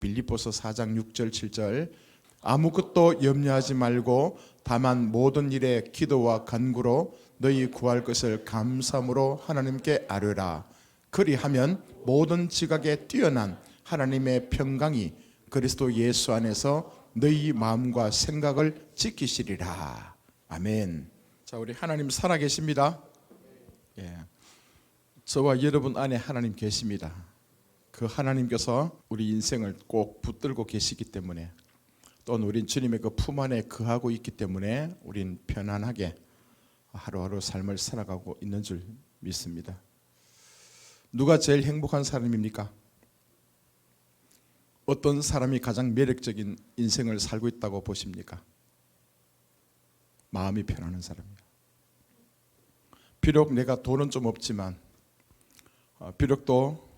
빌립보서 4장 6절 7절 아무것도 염려하지 말고 다만 모든 일에 기도와 간구로 너희 구할 것을 감사함으로 하나님께 아뢰라. 그리하면 모든 지각에 뛰어난 하나님의 평강이 그리스도 예수 안에서 너희 마음과 생각을 지키시리라. 아멘. 자, 우리 하나님 살아계십니다. 예. 저와 여러분 안에 하나님 계십니다. 그 하나님께서 우리 인생을 꼭 붙들고 계시기 때문에, 또 우린 주님의 그 품 안에 거하고 있기 때문에 우린 편안하게 하루하루 삶을 살아가고 있는 줄 믿습니다. 누가 제일 행복한 사람입니까? 어떤 사람이 가장 매력적인 인생을 살고 있다고 보십니까? 마음이 편안한 사람이에요. 비록 내가 돈은 좀 없지만, 비록 또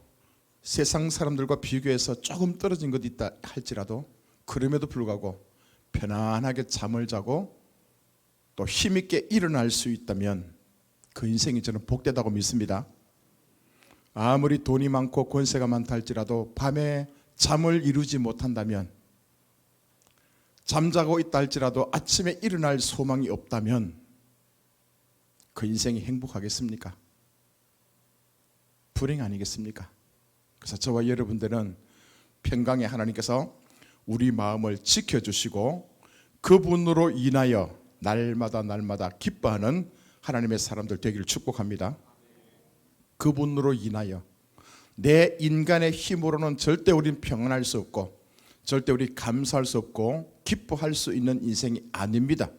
세상 사람들과 비교해서 조금 떨어진 것 있다 할지라도, 그럼에도 불구하고 편안하게 잠을 자고 또 힘있게 일어날 수 있다면 그 인생이 저는 복되다고 믿습니다. 아무리 돈이 많고 권세가 많다 할지라도 밤에 잠을 이루지 못한다면, 잠자고 있다 할지라도 아침에 일어날 소망이 없다면 그 인생이 행복하겠습니까? 불행 아니겠습니까? 그래서 저와 여러분들은 평강의 하나님께서 우리 마음을 지켜주시고 그분으로 인하여 날마다 기뻐하는 하나님의 사람들 되기를 축복합니다. 그분으로 인하여 내 인간의 힘으로는 절대 우리는 평안할 수 없고, 절대 우리 감사할 수 없고 기뻐할 수 있는 인생이 아닙니다.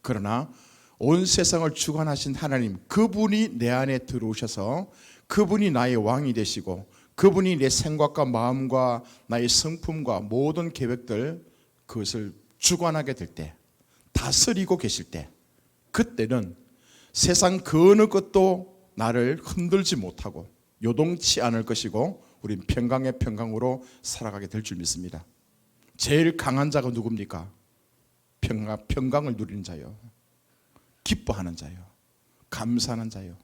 그러나 온 세상을 주관하신 하나님, 그분이 내 안에 들어오셔서 그분이 나의 왕이 되시고 그분이 내 생각과 마음과 나의 성품과 모든 계획들, 그것을 주관하게 될 때, 다스리고 계실 때, 그때는 세상 그 어느 것도 나를 흔들지 못하고 요동치 않을 것이고 우린 평강의 평강으로 살아가게 될 줄 믿습니다. 제일 강한 자가 누굽니까? 평강을 누리는 자요, 기뻐하는 자요, 감사하는 자요.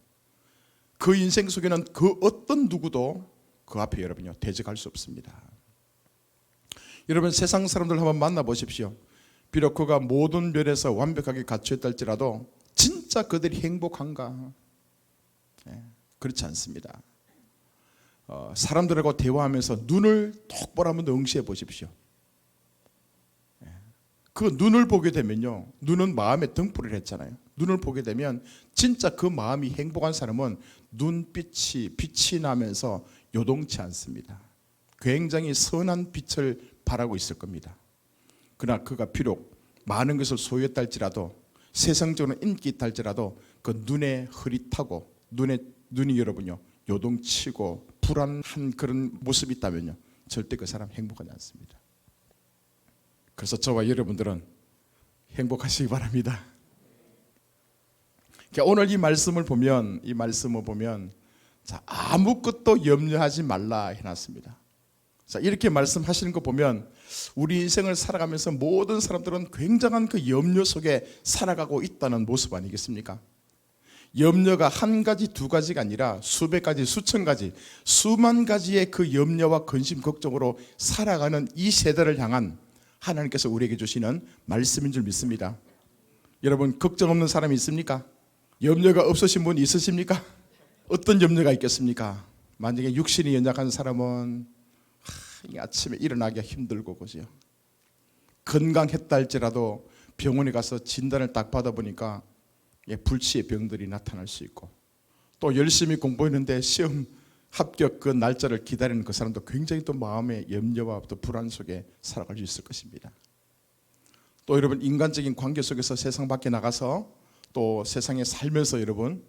그 인생 속에는 그 어떤 누구도 그 앞에 여러분요 대적할 수 없습니다. 여러분, 세상 사람들 한번 만나보십시오. 비록 그가 모든 면에서 완벽하게 갖춰있다 할지라도 진짜 그들이 행복한가? 그렇지 않습니다. 사람들하고 대화하면서 눈을 똑바로 한번 응시해 보십시오. 그 눈을 보게 되면요, 눈은 마음의 등불을 했잖아요. 눈을 보게 되면 진짜 그 마음이 행복한 사람은 빛이 나면서 요동치 않습니다. 굉장히 선한 빛을 발하고 있을 겁니다. 그러나 그가 비록 많은 것을 소유했다 할지라도, 세상적으로 인기 있다 할지라도 그 눈에 흐릿하고 눈이 여러분요 요동치고 불안한 그런 모습이 있다면요, 절대 그 사람 행복하지 않습니다. 그래서 저와 여러분들은 행복하시기 바랍니다. 오늘 이 말씀을 보면 자, 아무것도 염려하지 말라 해놨습니다. 자, 이렇게 말씀하시는 거 보면 우리 인생을 살아가면서 모든 사람들은 굉장한 그 염려 속에 살아가고 있다는 모습 아니겠습니까? 염려가 한 가지 두 가지가 아니라 수백 가지 수천 가지 수만 가지의 그 염려와 근심 걱정으로 살아가는 이 세대를 향한 하나님께서 우리에게 주시는 말씀인 줄 믿습니다. 여러분, 걱정 없는 사람이 있습니까? 염려가 없으신 분 있으십니까? 어떤 염려가 있겠습니까? 만약에 육신이 연약한 사람은 아침에 일어나기가 힘들고, 그죠? 건강했다 할지라도 병원에 가서 진단을 딱 받아보니까 불치의 병들이 나타날 수 있고, 또 열심히 공부했는데 시험 합격 그 날짜를 기다리는 그 사람도 굉장히 또 마음의 염려와 또 불안 속에 살아갈 수 있을 것입니다. 또 여러분, 인간적인 관계 속에서 세상 밖에 나가서 또 세상에 살면서 여러분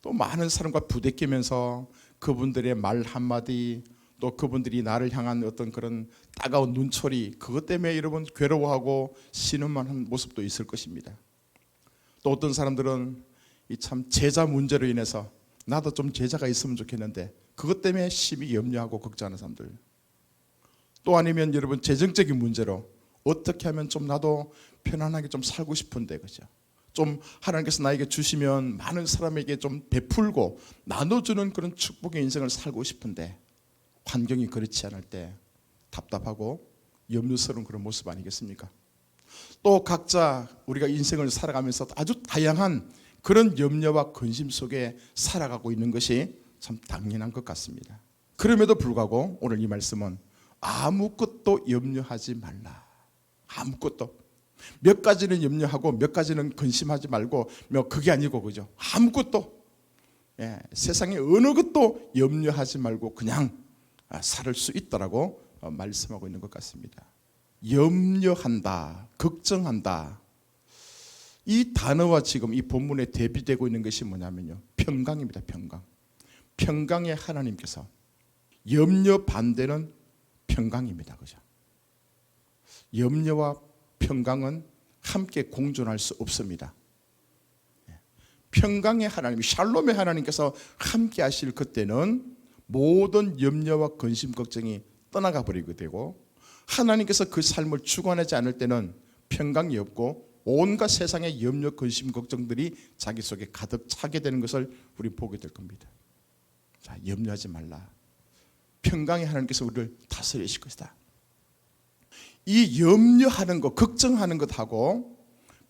또 많은 사람과 부대끼면서 그분들의 말 한마디, 또 그분들이 나를 향한 어떤 그런 따가운 눈초리, 그것 때문에 여러분 괴로워하고 신음만 모습도 있을 것입니다. 또 어떤 사람들은 이 참 제자 문제로 인해서 나도 좀 제자가 있으면 좋겠는데 그것 때문에 심히 염려하고 걱정하는 사람들, 또 아니면 여러분 재정적인 문제로 어떻게 하면 좀 나도 편안하게 좀 살고 싶은데, 그죠? 좀 하나님께서 나에게 주시면 많은 사람에게 좀 베풀고 나눠주는 그런 축복의 인생을 살고 싶은데 환경이 그렇지 않을 때 답답하고 염려스러운 그런 모습 아니겠습니까? 또 각자 우리가 인생을 살아가면서 아주 다양한 그런 염려와 근심 속에 살아가고 있는 것이 참 당연한 것 같습니다. 그럼에도 불구하고 오늘 이 말씀은 아무것도 염려하지 말라. 아무것도. 몇 가지는 염려하고 몇 가지는 근심하지 말고 그게 아니고 그죠? 아무것도. 세상에 어느 것도 염려하지 말고 그냥 살 수 있다라고 말씀하고 있는 것 같습니다. 염려한다, 걱정한다. 이 단어와 지금 이 본문에 대비되고 있는 것이 뭐냐면요, 평강입니다. 평강. 평강의 하나님께서 염려 반대는 평강입니다. 그죠? 염려와 평강은 함께 공존할 수 없습니다. 평강의 하나님, 샬롬의 하나님께서 함께 하실 그때는 모든 염려와 근심 걱정이 떠나가 버리게 되고, 하나님께서 그 삶을 주관하지 않을 때는 평강이 없고 온갖 세상의 염려, 근심, 걱정들이 자기 속에 가득 차게 되는 것을 우리 보게 될 겁니다. 자, 염려하지 말라. 평강의 하나님께서 우리를 다스리실 것이다. 이 염려하는 것, 걱정하는 것하고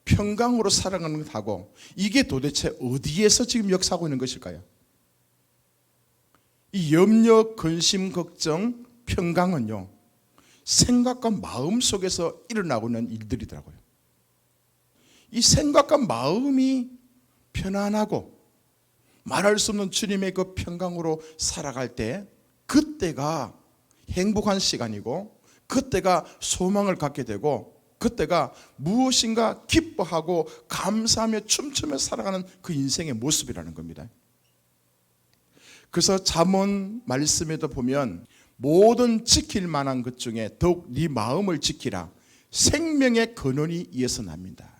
평강으로 살아가는 것하고 이게 도대체 어디에서 지금 역사하고 있는 것일까요? 이 염려, 근심, 걱정, 평강은요, 생각과 마음 속에서 일어나고 있는 일들이더라고요. 이 생각과 마음이 편안하고 말할 수 없는 주님의 그 평강으로 살아갈 때 그때가 행복한 시간이고 그때가 소망을 갖게 되고 그때가 무엇인가 기뻐하고 감사하며 춤추며 살아가는 그 인생의 모습이라는 겁니다. 그래서 잠언 말씀에도 보면 모든 지킬 만한 것 중에 더욱 네 마음을 지키라. 생명의 근원이 이에서 납니다.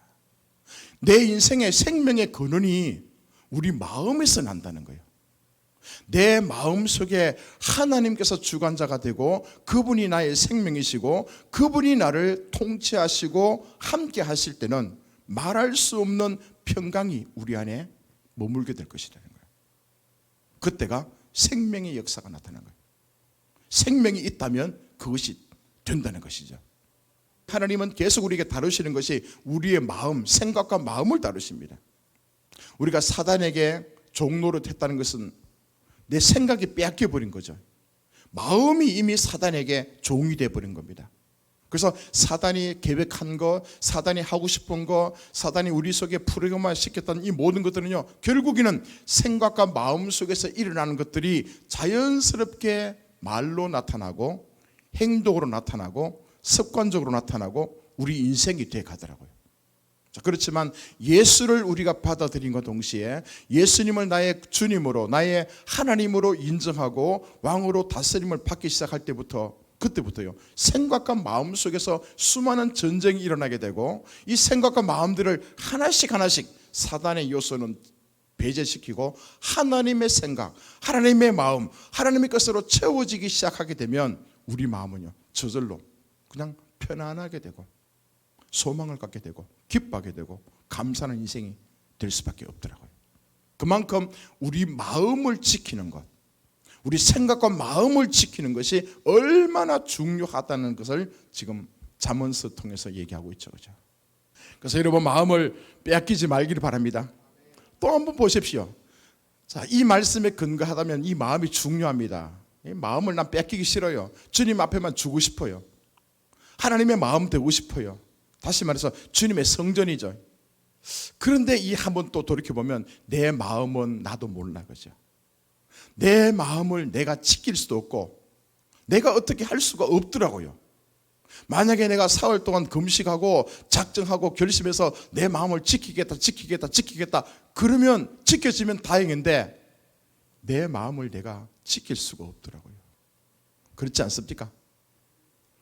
내 인생의 생명의 근원이 우리 마음에서 난다는 거예요. 내 마음 속에 하나님께서 주관자가 되고 그분이 나의 생명이시고 그분이 나를 통치하시고 함께 하실 때는 말할 수 없는 평강이 우리 안에 머물게 될 것이라는 거예요. 그때가 생명의 역사가 나타나는 거예요. 생명이 있다면 그것이 된다는 것이죠. 하나님은 계속 우리에게 다루시는 것이 우리의 마음, 생각과 마음을 다루십니다. 우리가 사단에게 종노릇 했다는 것은 내 생각이 빼앗겨버린 거죠. 마음이 이미 사단에게 종이 되어버린 겁니다. 그래서 사단이 계획한 거, 사단이 하고 싶은 거, 사단이 우리 속에 프로그램화 시켰던 이 모든 것들은요, 결국에는 생각과 마음 속에서 일어나는 것들이 자연스럽게 말로 나타나고 행동으로 나타나고 습관적으로 나타나고 우리 인생이 돼 가더라고요. 자, 그렇지만 예수를 우리가 받아들인과 동시에 예수님을 나의 주님으로 나의 하나님으로 인정하고 왕으로 다스림을 받기 시작할 때부터 그때부터요, 생각과 마음 속에서 수많은 전쟁이 일어나게 되고 이 생각과 마음들을 하나씩 사단의 요소는 배제시키고 하나님의 생각, 하나님의 마음, 하나님의 것으로 채워지기 시작하게 되면 우리 마음은요, 저절로 그냥 편안하게 되고 소망을 갖게 되고 기뻐하게 되고 감사하는 인생이 될 수밖에 없더라고요. 그만큼 우리 마음을 지키는 것, 우리 생각과 마음을 지키는 것이 얼마나 중요하다는 것을 지금 잠언서 통해서 얘기하고 있죠. 그렇죠? 그래서 여러분, 마음을 빼앗기지 말기를 바랍니다. 또 한번 보십시오. 자, 이 말씀에 근거하다면 이 마음이 중요합니다. 이 마음을 난 뺏기기 싫어요. 주님 앞에만 주고 싶어요. 하나님의 마음 되고 싶어요. 다시 말해서 주님의 성전이죠. 그런데 이 한번 또 돌이켜보면 내 마음은 나도 몰라. 그죠? 내 마음을 내가 지킬 수도 없고 내가 어떻게 할 수가 없더라고요. 만약에 내가 사흘 동안 금식하고 작정하고 결심해서 내 마음을 지키겠다 그러면 지켜지면 다행인데 내 마음을 내가 지킬 수가 없더라고요. 그렇지 않습니까?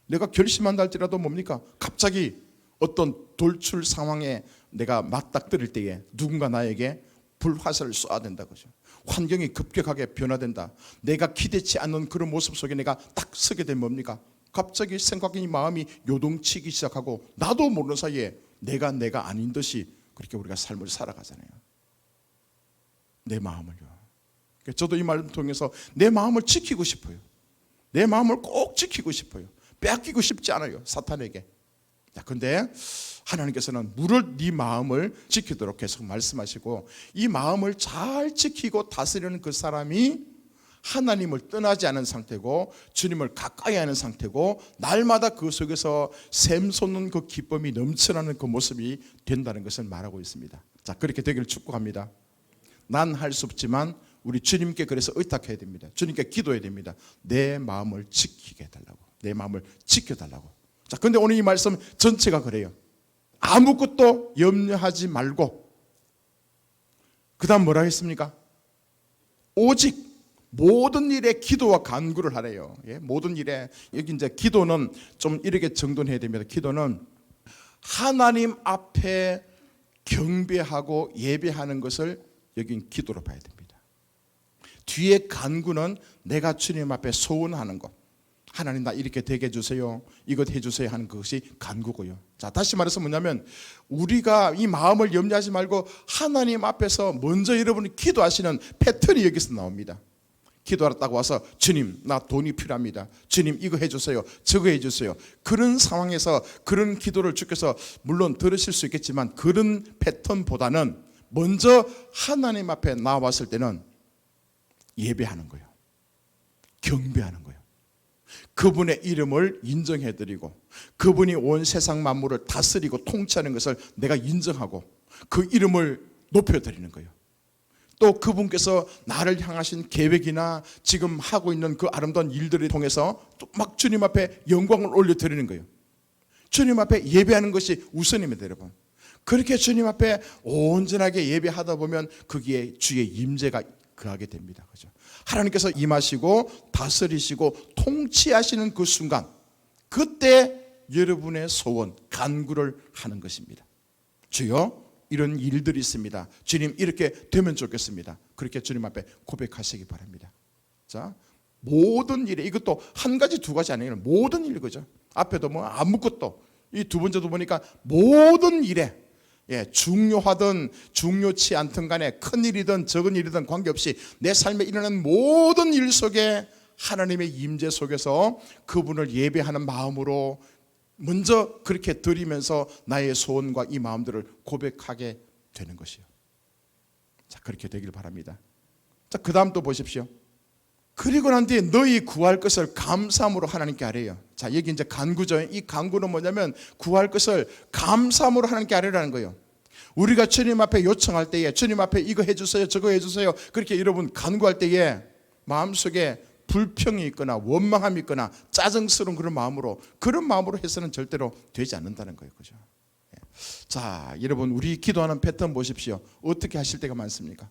내가 결심한다 할지라도 뭡니까? 갑자기 어떤 돌출 상황에 내가 맞닥뜨릴 때에 누군가 나에게 불화살을 쏘아야 된다 그죠? 환경이 급격하게 변화된다. 내가 기대치 않는 그런 모습 속에 내가 딱 서게 되면 뭡니까? 갑자기 생각이 마음이 요동치기 시작하고 나도 모르는 사이에 내가 아닌 듯이 그렇게 우리가 삶을 살아가잖아요. 내 마음을요. 저도 이 말을 통해서 내 마음을 지키고 싶어요. 내 마음을 꼭 지키고 싶어요. 뺏기고 싶지 않아요, 사탄에게. 근데 하나님께서는 물을 네 마음을 지키도록 계속 말씀하시고, 이 마음을 잘 지키고 다스리는 그 사람이 하나님을 떠나지 않은 상태고 주님을 가까이 하는 상태고, 날마다 그 속에서 샘솟는 그 기쁨이 넘쳐나는 그 모습이 된다는 것을 말하고 있습니다. 자, 그렇게 되기를 축복합니다. 난 할 수 없지만 우리 주님께 그래서 의탁해야 됩니다. 주님께 기도해야 됩니다. 내 마음을 지키게 해달라고, 내 마음을 지켜달라고. 자, 근데 오늘 이 말씀 전체가 그래요. 아무것도 염려하지 말고, 그 다음 뭐라 했습니까? 오직 모든 일에 기도와 간구를 하래요. 모든 일에, 여기 이제 기도는 좀 이렇게 정돈해야 됩니다. 기도는 하나님 앞에 경배하고 예배하는 것을 여긴 기도로 봐야 됩니다. 뒤에 간구는 내가 주님 앞에 소원하는 것, 하나님 나 이렇게 되게 해주세요, 이것 해주세요 하는 것이 간구고요. 자, 다시 말해서 뭐냐면, 우리가 이 마음을 염려하지 말고 하나님 앞에서 먼저 여러분이 기도하시는 패턴이 여기서 나옵니다. 기도하러 와서 주님 나 돈이 필요합니다, 주님 이거 해주세요, 저거 해주세요. 그런 상황에서 그런 기도를 주께서 물론 들으실 수 있겠지만, 그런 패턴보다는 먼저 하나님 앞에 나왔을 때는 예배하는 거예요. 경배하는 거예요. 그분의 이름을 인정해드리고, 그분이 온 세상 만물을 다스리고 통치하는 것을 내가 인정하고 그 이름을 높여드리는 거예요. 또 그분께서 나를 향하신 계획이나 지금 하고 있는 그 아름다운 일들을 통해서 또 막 주님 앞에 영광을 올려드리는 거예요. 주님 앞에 예배하는 것이 우선입니다, 여러분. 그렇게 주님 앞에 온전하게 예배하다 보면 거기에 주의 임재가 거하게 됩니다. 그죠? 하나님께서 임하시고 다스리시고 통치하시는 그 순간, 그때 여러분의 소원, 간구를 하는 것입니다. 주여 이런 일들이 있습니다, 주님 이렇게 되면 좋겠습니다. 그렇게 주님 앞에 고백하시기 바랍니다. 자, 모든 일에, 이것도 한 가지 두 가지 아니에요. 모든 일, 그죠? 앞에도 뭐 아무것도, 이 두 번째도 보니까 모든 일에, 중요하든 중요치 않든 간에 큰 일이든 적은 일이든 관계없이 내 삶에 일어나는 모든 일 속에 하나님의 임재 속에서 그분을 예배하는 마음으로 먼저 그렇게 드리면서 나의 소원과 이 마음들을 고백하게 되는 것이요. 자, 그렇게 되길 바랍니다. 자, 그 다음 또 보십시오. 그리고 난 뒤에 너희 구할 것을 감사함으로 하나님께 아뢰요. 자, 여기 이제 간구죠. 이 간구는 뭐냐면 구할 것을 감사함으로 하나님께 아뢰라는 거예요. 우리가 주님 앞에 요청할 때에, 주님 앞에 이거 해주세요, 저거 해주세요, 그렇게 여러분 간구할 때에 마음속에 불평이 있거나 원망함이 있거나 짜증스러운 그런 마음으로 해서는 절대로 되지 않는다는 거예요. 그죠? 자, 여러분, 우리 기도하는 패턴 보십시오. 어떻게 하실 때가 많습니까?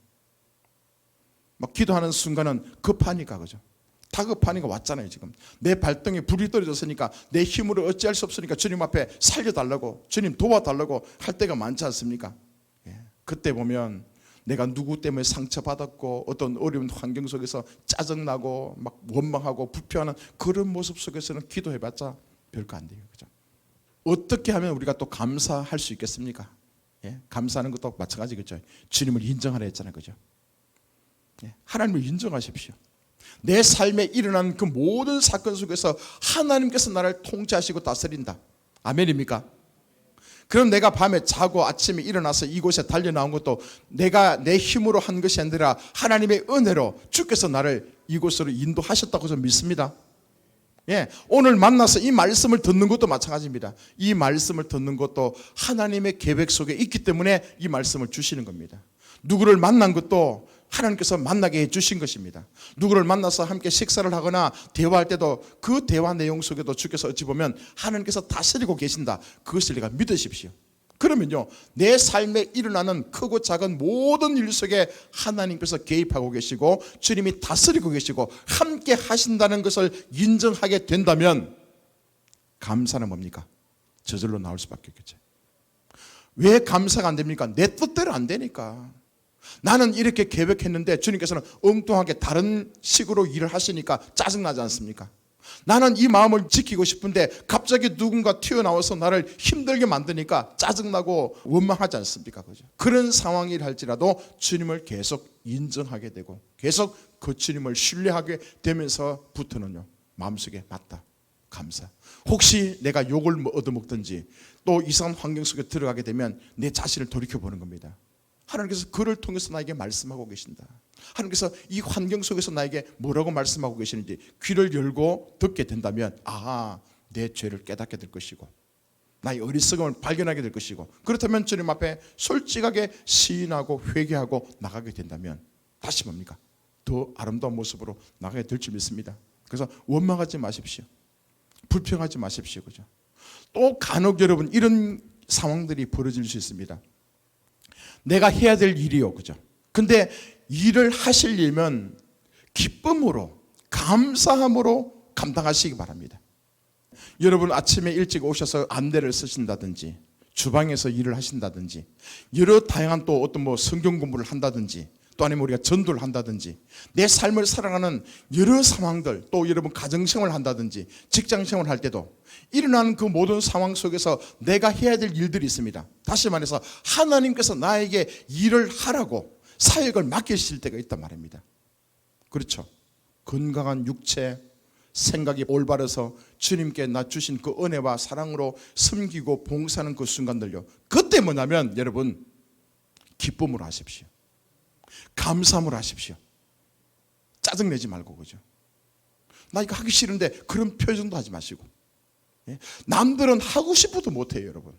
막 기도하는 순간은 급하니까, 그죠? 다급하니까 왔잖아요. 지금 내 발등에 불이 떨어졌으니까 내 힘으로 어찌할 수 없으니까 주님 앞에 살려달라고, 주님 도와달라고 할 때가 많지 않습니까? 그때 보면 내가 누구 때문에 상처받았고 어떤 어려운 환경 속에서 짜증나고 막 원망하고 불평하는 그런 모습 속에서는 기도해봤자 별거 안 돼요. 그죠? 어떻게 하면 우리가 또 감사할 수 있겠습니까? 감사하는 것도 마찬가지겠죠. 주님을 인정하라 했잖아요. 그죠? 하나님을 인정하십시오. 내 삶에 일어난 그 모든 사건 속에서 하나님께서 나를 통치하시고 다스린다. 아멘입니까? 그럼 내가 밤에 자고 아침에 일어나서 이곳에 달려나온 것도 내가 내 힘으로 한 것이 아니라 하나님의 은혜로 주께서 나를 이곳으로 인도하셨다고 저는 믿습니다. 오늘 만나서 이 말씀을 듣는 것도 마찬가지입니다. 이 말씀을 듣는 것도 하나님의 계획 속에 있기 때문에 이 말씀을 주시는 겁니다. 누구를 만난 것도 하나님께서 만나게 해주신 것입니다. 누구를 만나서 함께 식사를 하거나 대화할 때도 그 대화 내용 속에도 주께서 어찌 보면 하나님께서 다스리고 계신다. 그것을 내가 믿으십시오. 그러면요, 내 삶에 일어나는 크고 작은 모든 일 속에 하나님께서 개입하고 계시고 주님이 다스리고 계시고 함께 하신다는 것을 인정하게 된다면 감사는 뭡니까? 저절로 나올 수밖에 없겠죠. 왜 감사가 안 됩니까? 내 뜻대로 안 되니까. 나는 이렇게 계획했는데 주님께서는 엉뚱하게 다른 식으로 일을 하시니까 짜증나지 않습니까? 나는 이 마음을 지키고 싶은데 갑자기 누군가 튀어나와서 나를 힘들게 만드니까 짜증나고 원망하지 않습니까? 그죠? 그런 상황이라 할지라도 주님을 계속 인정하게 되고 계속 그 주님을 신뢰하게 되면서부터는요, 마음속에 맞다, 감사. 혹시 내가 욕을 얻어먹든지 또 이상한 환경 속에 들어가게 되면 내 자신을 돌이켜보는 겁니다. 하나님께서 그를 통해서 나에게 말씀하고 계신다. 하나님께서 이 환경 속에서 나에게 뭐라고 말씀하고 계시는지 귀를 열고 듣게 된다면 내 죄를 깨닫게 될 것이고 나의 어리석음을 발견하게 될 것이고, 그렇다면 주님 앞에 솔직하게 시인하고 회개하고 나가게 된다면 다시 뭡니까? 더 아름다운 모습으로 나가게 될 줄 믿습니다. 그래서 원망하지 마십시오. 불평하지 마십시오. 그죠? 또 간혹 여러분 이런 상황들이 벌어질 수 있습니다. 내가 해야 될 일이요. 그죠? 근데 일을 하시려면 기쁨으로, 감사함으로 감당하시기 바랍니다. 여러분 아침에 일찍 오셔서 안대를 쓰신다든지 주방에서 일을 하신다든지 여러 다양한 또 어떤 성경 공부를 한다든지 또 아니면 우리가 전도를 한다든지 내 삶을 살아가는 여러 상황들, 또 여러분 가정생활을 한다든지 직장생활을 할 때도 일어나는 그 모든 상황 속에서 내가 해야 될 일들이 있습니다. 다시 말해서 하나님께서 나에게 일을 하라고 사역을 맡기실 때가 있단 말입니다. 그렇죠? 건강한 육체, 생각이 올바라서 주님께 나 주신 그 은혜와 사랑으로 섬기고 봉사하는 그 순간들요, 그때 뭐냐면 여러분 기쁨으로 하십시오. 감사함으로 하십시오. 짜증내지 말고. 그죠? 나 이거 하기 싫은데 그런 표정도 하지 마시고. 남들은 하고 싶어도 못해요. 여러분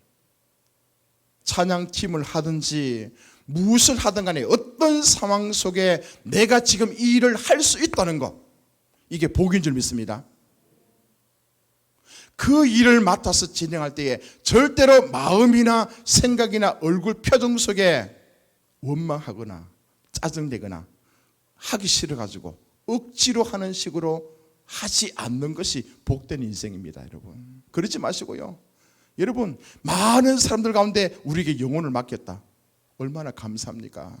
찬양팀을 하든지 무엇을 하든 간에 어떤 상황 속에 내가 지금 이 일을 할 수 있다는 것, 이게 복인 줄 믿습니다. 그 일을 맡아서 진행할 때에 절대로 마음이나 생각이나 얼굴 표정 속에 원망하거나 짜증내거나 하기 싫어가지고 억지로 하는 식으로 하지 않는 것이 복된 인생입니다. 여러분 그러지 마시고요. 여러분 많은 사람들 가운데 우리에게 영혼을 맡겼다. 얼마나 감사합니까?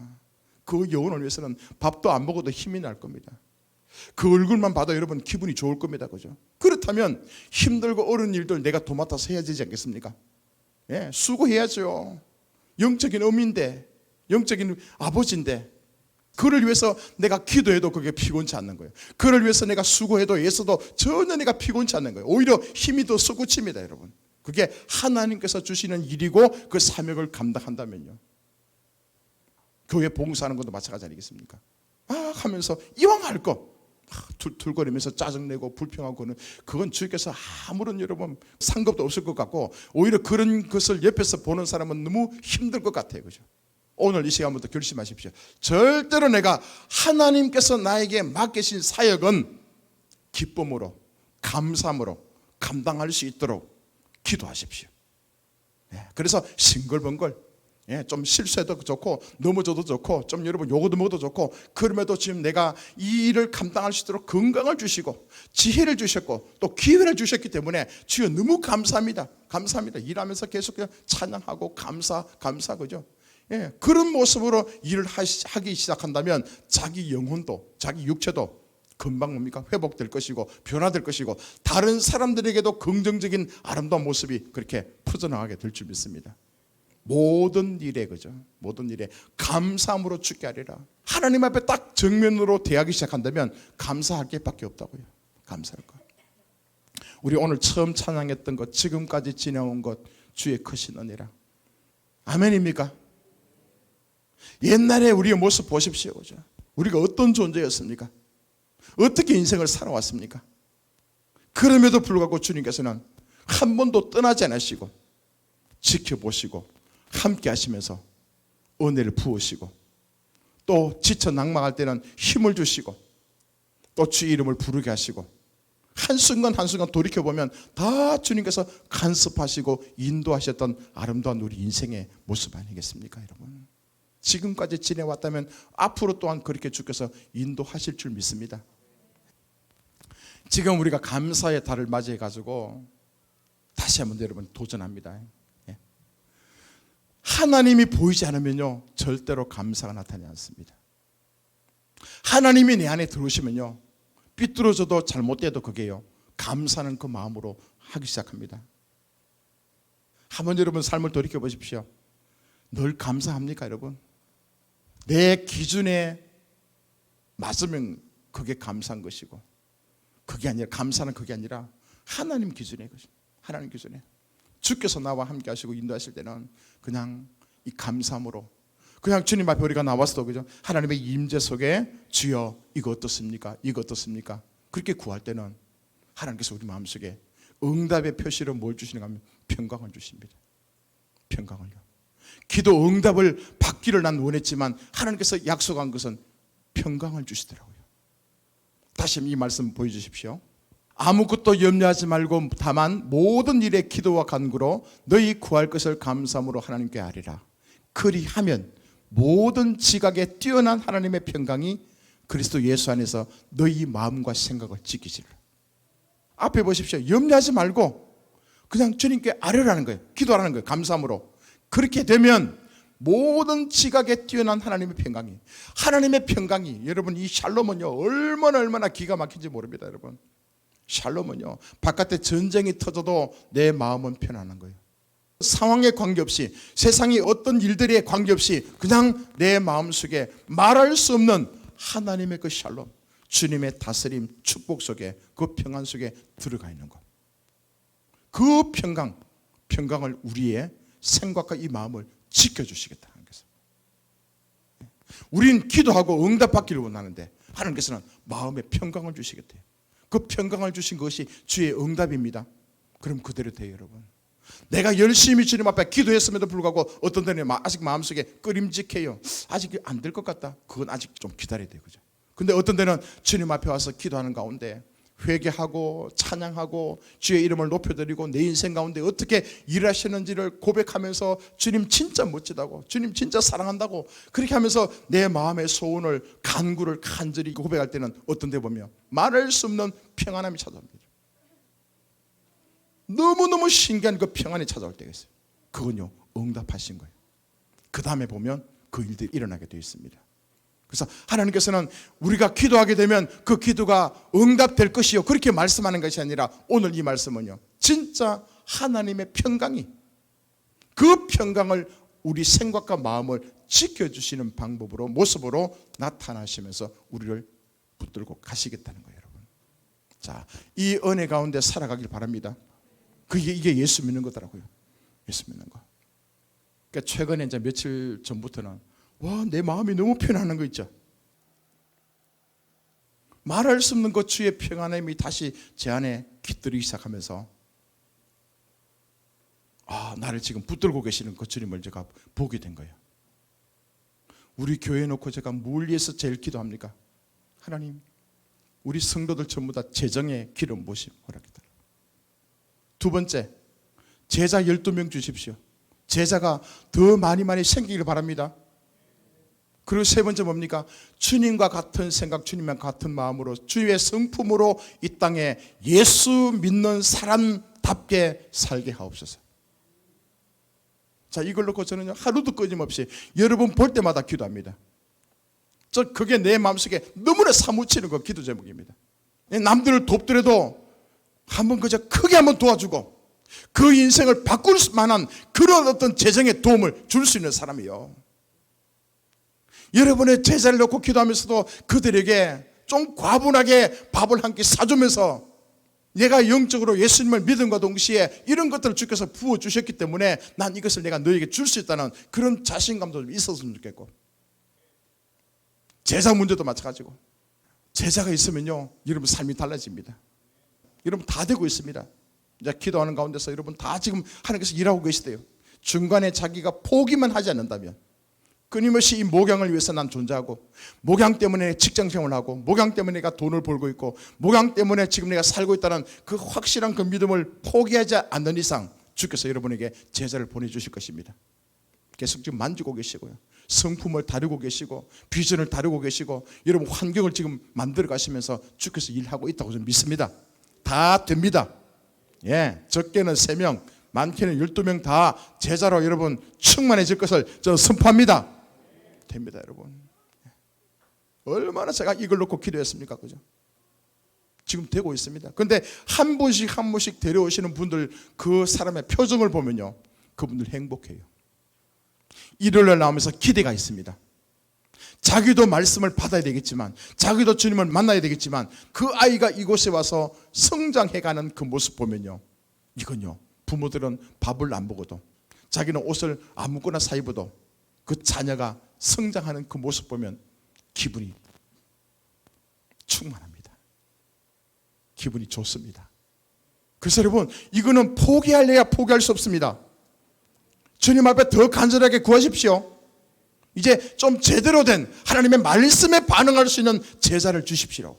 그 영혼을 위해서는 밥도 안 먹어도 힘이 날 겁니다. 그 얼굴만 봐도 여러분 기분이 좋을 겁니다. 그죠? 그렇다면 힘들고 어려운 일들 내가 도맡아서 해야 되지 않겠습니까? 수고해야죠. 영적인 어미인데, 영적인 아버지인데, 그를 위해서 내가 기도해도 그게 피곤치 않는 거예요. 그를 위해서 내가 수고해도 애써도 전혀 내가 피곤치 않는 거예요. 오히려 힘이 더 솟구칩니다. 여러분 그게 하나님께서 주시는 일이고 그 사명을 감당한다면요, 교회 봉사하는 것도 마찬가지 아니겠습니까? 하면서 이왕 할 거 툴툴거리면서 짜증내고 불평하고는 그건 주께서 아무런 여러분 상급도 없을 것 같고, 오히려 그런 것을 옆에서 보는 사람은 너무 힘들 것 같아요. 그죠? 오늘 이 시간부터 결심하십시오. 절대로 내가 하나님께서 나에게 맡기신 사역은 기쁨으로 감사함으로 감당할 수 있도록 기도하십시오. 그래서 싱글벙글 좀 실수해도 좋고 넘어져도 좋고 좀 여러분 욕도 먹어도 좋고, 그럼에도 지금 내가 이 일을 감당할 수 있도록 건강을 주시고 지혜를 주셨고 또 기회를 주셨기 때문에 주여 너무 감사합니다. 감사합니다. 일하면서 계속 찬양하고 감사 그죠? 그런 모습으로 일을 하기 시작한다면 자기 영혼도 자기 육체도 금방 뭡니까? 회복될 것이고 변화될 것이고 다른 사람들에게도 긍정적인 아름다운 모습이 그렇게 퍼져나가게 될 줄 믿습니다. 모든 일에, 그죠? 모든 일에 감사함으로 죽게 하리라. 하나님 앞에 딱 정면으로 대하기 시작한다면 감사할 게 밖에 없다고요. 감사할 것. 우리 오늘 처음 찬양했던 것, 지금까지 지내온 것 주의 크신 은혜라. 아멘입니까? 옛날에 우리의 모습 보십시오. 그죠? 우리가 어떤 존재였습니까? 어떻게 인생을 살아왔습니까? 그럼에도 불구하고 주님께서는 한 번도 떠나지 않으시고 지켜보시고 함께 하시면서 은혜를 부으시고 또 지쳐 낙망할 때는 힘을 주시고 또 주의 이름을 부르게 하시고 한순간 한순간 돌이켜보면 다 주님께서 간섭하시고 인도하셨던 아름다운 우리 인생의 모습 아니겠습니까? 여러분 지금까지 지내왔다면 앞으로 또한 그렇게 주께서 인도하실 줄 믿습니다. 지금 우리가 감사의 달을 맞이해 가지고 다시 한번 여러분 도전합니다. 하나님이 보이지 않으면요 절대로 감사가 나타나지 않습니다. 하나님이 내 안에 들어오시면요 삐뚤어져도 잘못돼도 그게요 감사는 그 마음으로 하기 시작합니다. 한번 여러분 삶을 돌이켜 보십시오. 늘 감사합니까 여러분? 내 기준에 맞으면 그게 감사한 것이고, 그게 아니라 감사는 그게 아니라 하나님 기준에, 하나님 기준에. 주께서 나와 함께 하시고 인도하실 때는 그냥 이 감사함으로, 그냥 주님 앞에 우리가 나와서도, 그죠? 하나님의 임재 속에 주여 이거 어떻습니까? 이거 어떻습니까? 그렇게 구할 때는 하나님께서 우리 마음속에 응답의 표시로 뭘 주시는가 하면 평강을 주십니다. 평강을요. 기도 응답을 받기를 난 원했지만 하나님께서 약속한 것은 평강을 주시더라고요. 다시 이 말씀 보여주십시오. 아무것도 염려하지 말고 다만 모든 일에 기도와 간구로 너희 구할 것을 감사함으로 하나님께 아뢰라. 그리하면 모든 지각에 뛰어난 하나님의 평강이 그리스도 예수 안에서 너희 마음과 생각을 지키시리라. 앞에 보십시오. 염려하지 말고 그냥 주님께 아뢰라는 거예요. 기도하라는 거예요. 감사함으로. 그렇게 되면 모든 지각에 뛰어난 하나님의 평강이, 하나님의 평강이, 여러분 이 샬롬은요 얼마나 기가 막힌지 모릅니다. 여러분 샬롬은요 바깥에 전쟁이 터져도 내 마음은 편안한 거예요. 상황에 관계없이, 세상의 어떤 일들에 관계없이 그냥 내 마음속에 말할 수 없는 하나님의 그 샬롬, 주님의 다스림, 축복 속에, 그 평안 속에 들어가 있는 것. 그 평강을 우리의 생각과 이 마음을 지켜주시겠다는 것입니다. 우린 기도하고 응답받기를 원하는데 하나님께서는 마음의 평강을 주시겠대요. 그 평강을 주신 것이 주의 응답입니다. 그럼 그대로 돼요. 여러분, 내가 열심히 주님 앞에 기도했음에도 불구하고 어떤 때는 아직 마음속에 끄림직해요. 아직 안 될 것 같다. 그건 아직 좀 기다려야 돼요. 그죠? 근데 어떤 때는 주님 앞에 와서 기도하는 가운데 회개하고 찬양하고 주의 이름을 높여드리고 내 인생 가운데 어떻게 일하시는지를 고백하면서 주님 진짜 멋지다고, 주님 진짜 사랑한다고 그렇게 하면서 내 마음의 소원을, 간구를 간절히 고백할 때는 어떤 데 보면 말할 수 없는 평안함이 찾아옵니다. 너무너무 신기한 그 평안이 찾아올 때가 있어요. 그건요 응답하신 거예요. 그 다음에 보면 그 일들이 일어나게 되어 있습니다. 그래서 하나님께서는 우리가 기도하게 되면 그 기도가 응답될 것이요 그렇게 말씀하는 것이 아니라 오늘 이 말씀은요 진짜 하나님의 평강이, 그 평강을 우리 생각과 마음을 지켜주시는 방법으로, 모습으로 나타나시면서 우리를 붙들고 가시겠다는 거예요. 여러분, 자, 이 은혜 가운데 살아가길 바랍니다. 이게 예수 믿는 거더라고요. 예수 믿는 거. 그러니까 최근에 이제 며칠 전부터는 와, 내 마음이 너무 편안한 거 있죠. 말할 수 없는 그 주의 평안함이 다시 제 안에 깃들이기 시작하면서 나를 지금 붙들고 계시는 그 주님을 제가 보게 된 거예요. 우리 교회 놓고 제가 뭘 위해서 제일 기도합니까? 하나님, 우리 성도들 전부 다 재정의 기름 부으심 허락해달라. 두 번째, 제자 12명 주십시오. 제자가 더 많이 생기길 바랍니다. 그리고 세 번째 뭡니까? 주님과 같은 생각, 주님과 같은 마음으로 주의 성품으로 이 땅에 예수 믿는 사람답게 살게 하옵소서. 자, 이걸 놓고 저는 하루도 끊임없이 여러분 볼 때마다 기도합니다. 그게 내 마음속에 너무나 사무치는 거 기도 제목입니다. 남들을 돕더라도 한번 그저 크게 한번 도와주고 그 인생을 바꿀 만한 그런 어떤 재정의 도움을 줄 수 있는 사람이요. 여러분의 제자를 놓고 기도하면서도 그들에게 좀 과분하게 밥을 한 끼 사주면서 내가 영적으로 예수님을 믿음과 동시에 이런 것들을 주께서 부어주셨기 때문에 난 이것을 내가 너에게 줄 수 있다는 그런 자신감도 좀 있었으면 좋겠고, 제자 문제도 마찬가지고, 제자가 있으면요 여러분 삶이 달라집니다. 여러분 다 되고 있습니다. 이제 기도하는 가운데서 여러분 다 지금 하나님께서 일하고 계시대요. 중간에 자기가 포기만 하지 않는다면, 끊임없이 이 목양을 위해서 난 존재하고, 목양 때문에 직장생활을 하고, 목양 때문에 내가 돈을 벌고 있고, 목양 때문에 지금 내가 살고 있다는 그 확실한 그 믿음을 포기하지 않는 이상 주께서 여러분에게 제자를 보내주실 것입니다. 계속 지금 만지고 계시고요, 성품을 다루고 계시고, 비전을 다루고 계시고, 여러분 환경을 지금 만들어 가시면서 주께서 일하고 있다고 저는 믿습니다. 다 됩니다. 적게는 3명, 많게는 12명 다 제자로 여러분 충만해질 것을 저는 선포합니다. 됩니다. 여러분, 얼마나 제가 이걸 놓고 기도했습니까? 그죠? 지금 되고 있습니다. 그런데 한 분씩 데려오시는 분들, 그 사람의 표정을 보면요 그분들 행복해요. 일요일날 나오면서 기대가 있습니다. 자기도 말씀을 받아야 되겠지만, 자기도 주님을 만나야 되겠지만, 그 아이가 이곳에 와서 성장해가는 그 모습 보면요, 이건요, 부모들은 밥을 안 먹어도, 자기는 옷을 아무거나 사 입어도 그 자녀가 성장하는 그 모습 보면 기분이 충만합니다. 기분이 좋습니다. 그래서 여러분, 이거는 포기할래야 포기할 수 없습니다. 주님 앞에 더 간절하게 구하십시오. 이제 좀 제대로 된 하나님의 말씀에 반응할 수 있는 제자를 주십시오.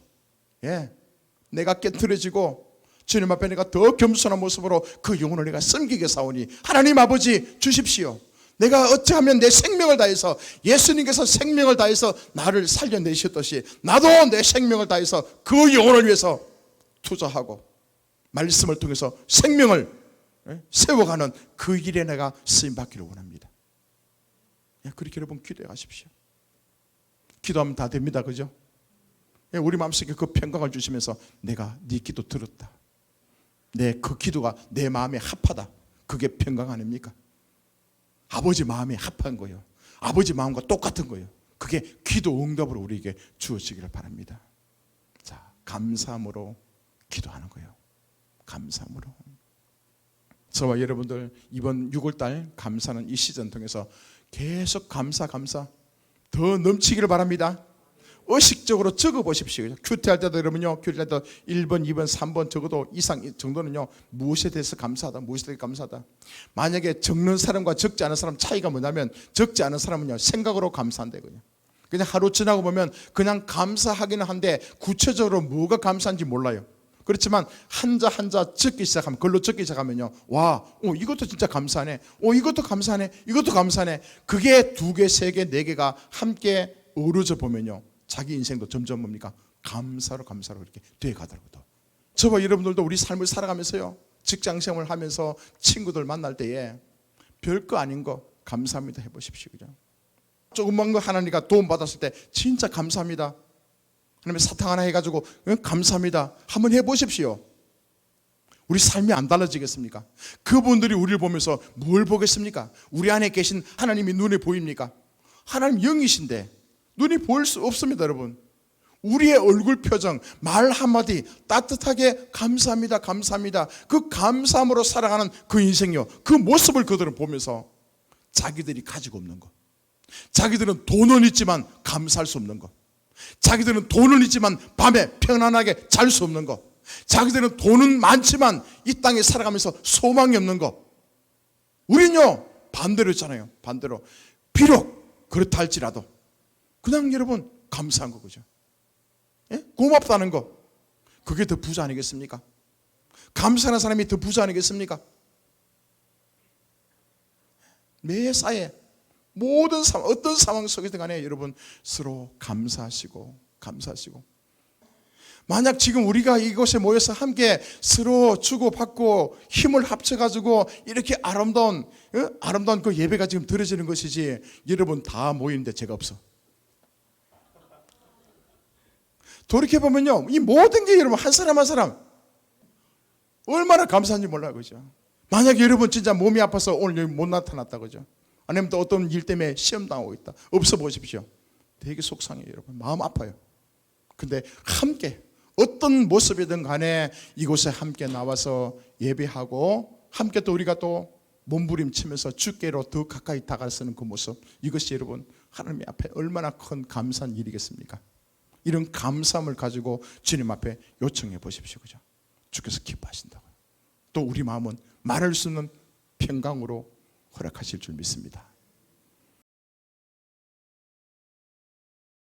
예, 내가 깨트려지고 주님 앞에 내가 더 겸손한 모습으로 그 영혼을 내가 섬기게 사오니 하나님 아버지 주십시오. 내가 어찌하면 내 생명을 다해서, 예수님께서 생명을 다해서 나를 살려내셨듯이 나도 내 생명을 다해서 그 영혼을 위해서 투자하고 말씀을 통해서 생명을 세워가는 그 일에 내가 쓰임받기를 원합니다. 그렇게 여러분 기도해 가십시오. 기도하면 다 됩니다. 그죠? 우리 마음속에 그 평강을 주시면서 내가 네 기도 들었다, 내 그 기도가 내 마음에 합하다, 그게 평강 아닙니까? 아버지 마음에 합한 거예요. 아버지 마음과 똑같은 거예요. 그게 기도 응답으로 우리에게 주어지기를 바랍니다. 자, 감사함으로 기도하는 거예요. 감사함으로. 저와 여러분들 이번 6월달 감사는 이 시즌 통해서 계속 감사 더 넘치기를 바랍니다. 의식적으로 적어보십시오. 큐티할 때도 그러면요, 큐티할 때 1번, 2번, 3번 적어도 이상 정도는요, 무엇에 대해서 감사하다, 무엇에 대해서 감사하다. 만약에 적는 사람과 적지 않은 사람 차이가 뭐냐면, 적지 않은 사람은요, 생각으로 감사한다 이거예요. 그냥 하루 지나고 보면 그냥 감사하기는 한데 구체적으로 뭐가 감사한지 몰라요. 그렇지만 한자 적기 시작하면, 글로 적기 시작하면요, 와, 이것도 진짜 감사하네, 이것도 감사하네, 이것도 감사하네. 그게 2개, 3개, 4개가 함께 어우러져 보면요, 자기 인생도 점점 뭡니까? 감사로 이렇게 돼가더라고요. 저와 여러분들도 우리 삶을 살아가면서요, 직장생활을 하면서 친구들 만날 때에 별거 아닌 거 감사합니다 해보십시오. 그죠? 조그만 거 하나님과 도움 받았을 때 진짜 감사합니다. 하나님 사탕 하나 해가지고 감사합니다 한번 해보십시오. 우리 삶이 안 달라지겠습니까? 그분들이 우리를 보면서 뭘 보겠습니까? 우리 안에 계신 하나님이 눈에 보입니까? 하나님 영이신데 눈이 보일 수 없습니다. 여러분, 우리의 얼굴 표정, 말 한마디 따뜻하게 감사합니다 그 감사함으로 살아가는 그 인생요, 그 모습을 그들은 보면서 자기들이 가지고 없는 것, 자기들은 돈은 있지만 감사할 수 없는 것, 자기들은 돈은 있지만 밤에 편안하게 잘 수 없는 것, 자기들은 돈은 많지만 이 땅에 살아가면서 소망이 없는 것. 우리는요 반대로 있잖아요. 반대로 비록 그렇다 할지라도 그냥 여러분 감사한 거, 그죠? 예? 고맙다는 거, 그게 더 부자 아니겠습니까? 감사하는 사람이 더 부자 아니겠습니까? 매사에 모든 상황, 어떤 상황 속에서 간에 여러분 서로 감사하시고 만약 지금 우리가 이곳에 모여서 함께 서로 주고받고 힘을 합쳐가지고 이렇게 아름다운 그 예배가 지금 드려지는 것이지, 여러분 다 모이는데 제가 없어. 돌이켜보면요, 이 모든 게 여러분 한 사람 한 사람 얼마나 감사한지 몰라요. 그죠? 만약에 여러분 진짜 몸이 아파서 오늘 여기 못 나타났다, 그죠? 아니면 또 어떤 일 때문에 시험당하고 있다, 없어 보십시오. 되게 속상해요. 여러분 마음 아파요. 근데 함께 어떤 모습이든 간에 이곳에 함께 나와서 예배하고 함께 또 우리가 또 몸부림치면서 주께로 더 가까이 다가서는 그 모습, 이것이 여러분 하나님 앞에 얼마나 큰 감사한 일이겠습니까? 이런 감사함을 가지고 주님 앞에 요청해 보십시오. 그죠? 주께서 기뻐하신다고요. 또 우리 마음은 말할 수 없는 평강으로 허락하실 줄 믿습니다.